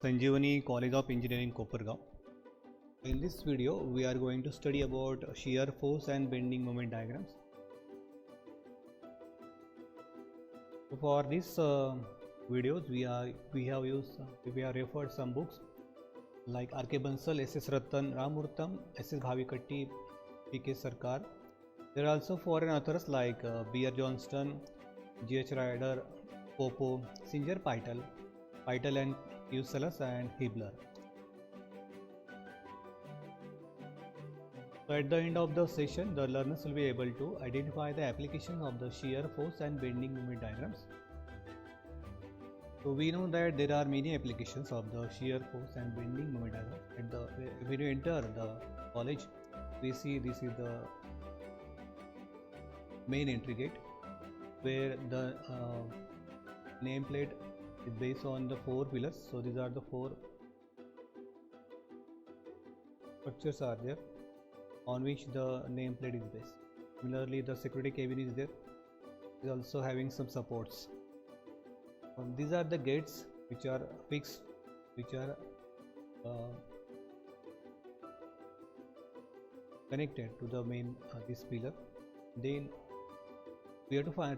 Sanjeevani College of Engineering, Kopargaon. In this video, we are going to study about shear force and bending moment diagrams. So for this videos, we have referred some books like R.K. Bansal, S.S. Rattan, Ramurtam, S.S. Bhavikatti, P.K. Sarkar. There are also foreign authors like B.R. Johnston, G.H. Ryder, Popo, Singer, Peitel and Euselus and Hibler. So at the end of the session, the learners will be able to identify the application of the shear force and bending moment diagrams. So we know that there are many applications of the shear force and bending moment diagram. When you enter the college, we see this is the main entry gate, where the nameplate is based on the 4 pillars. So these are the 4 structures are there on which the nameplate is based. Similarly, the security cabin is there. It is also having some supports. These are the gates which are fixed, which are connected to the main this pillar. Then we have to find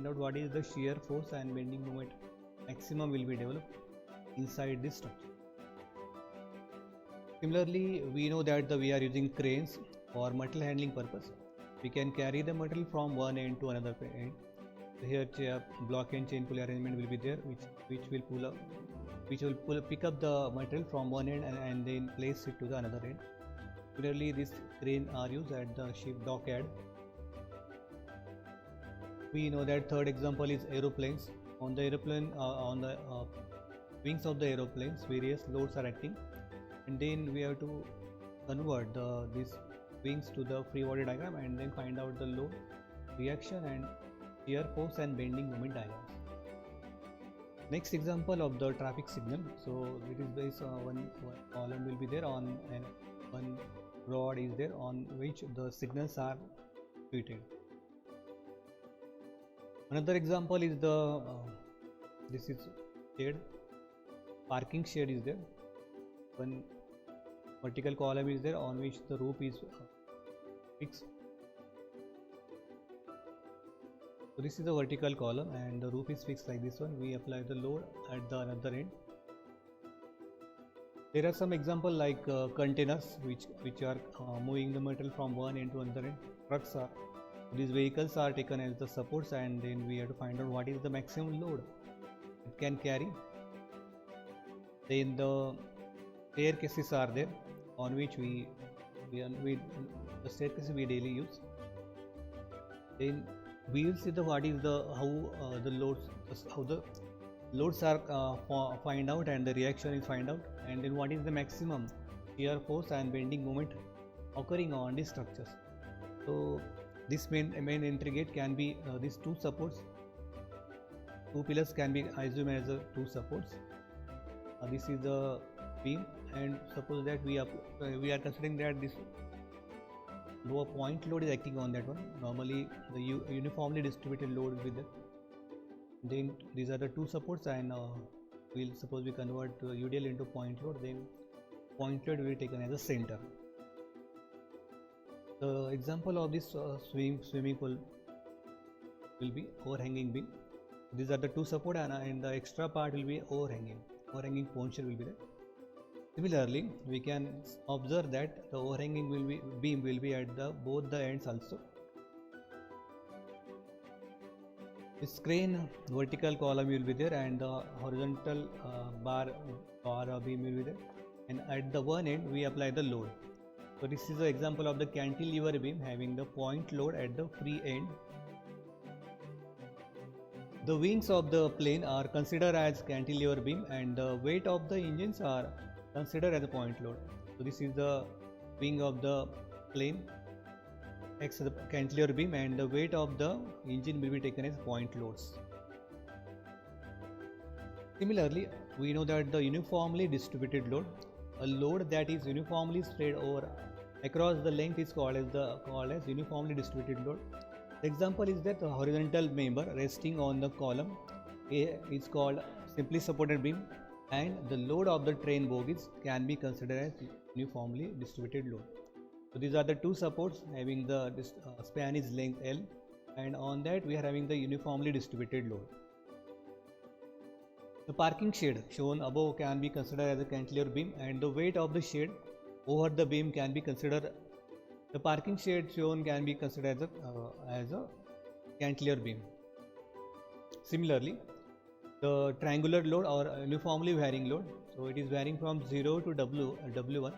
out what is the shear force and bending moment maximum will be developed inside this structure. Similarly, we know that we are using cranes for material handling purpose. We can carry the material from one end to another end. So here block and chain pulley arrangement will be there, which will pick up the material from one end and then place it to the another end. Similarly, this crane are used at the ship dockyard. We know that third example is aeroplanes. On the aeroplane, on the wings of the aeroplanes, various loads are acting, and then we have to convert these wings to the free body diagram and then find out the load, reaction, and shear force and bending moment diagrams. Next example of the traffic signal. So it is based on one column will be there on, and one rod is there on which the signals are fitted. Another example is this is shade, parking shade is there. One vertical column is there on which the roof is fixed. So this is the vertical column and the roof is fixed like this one. We apply the load at the another end. There are some examples like containers which are moving the material from one end to another end. Trucks are. These vehicles are taken as the supports, and then we have to find out what is the maximum load it can carry. Then the staircases are there on which the staircases we daily use. Then we will see how the loads are find out, and the reaction is find out, and then what is the maximum shear force and bending moment occurring on these structures. So this main entry gate can be these 2 supports. 2 pillars can be assumed as 2 supports. This is the beam, and suppose that we are considering that this lower point load is acting on that one. Normally the uniformly distributed load will be there. Then these are the 2 supports, and suppose we convert UDL into point load, then point load will be taken as a center. The example of this swimming pool will be overhanging beam. These are the 2 support, and the extra part will be overhanging poncher will be there. Similarly, we can observe that the overhanging beam will be at both the ends also. This crane vertical column will be there, and the horizontal bar beam will be there, and at the one end we apply the load. So this is an example of the cantilever beam having the point load at the free end. The wings of the plane are considered as cantilever beam, and the weight of the engines are considered as a point load. So this is the wing of the plane X the cantilever beam, and the weight of the engine will be taken as point loads. Similarly, we know that the uniformly distributed load, a load that is uniformly spread over across the length, is called as uniformly distributed load. The example is that the horizontal member resting on the column A is called simply supported beam, and the load of the train bogies can be considered as uniformly distributed load. So these are the two supports having the span is length L, and on that we are having the uniformly distributed load. The parking shade shown above can be considered as a cantilever beam, and the weight of the shade over the beam can be considered. The parking shade shown can be considered as a cantilever beam. Similarly, the triangular load or uniformly varying load, so it is varying from 0 to W1,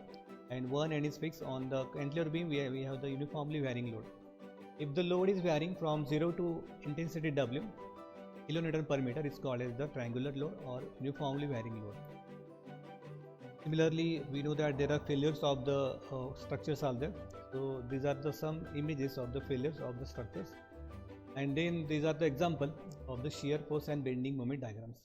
and one end is fixed. On the cantilever beam we have the uniformly varying load. If the load is varying from 0 to intensity W, kilonewton per meter, is called as the triangular load or uniformly varying load. Similarly, we know that there are failures of the structures are there. So these are some images of the failures of the structures, and then these are the example of the shear force and bending moment diagrams.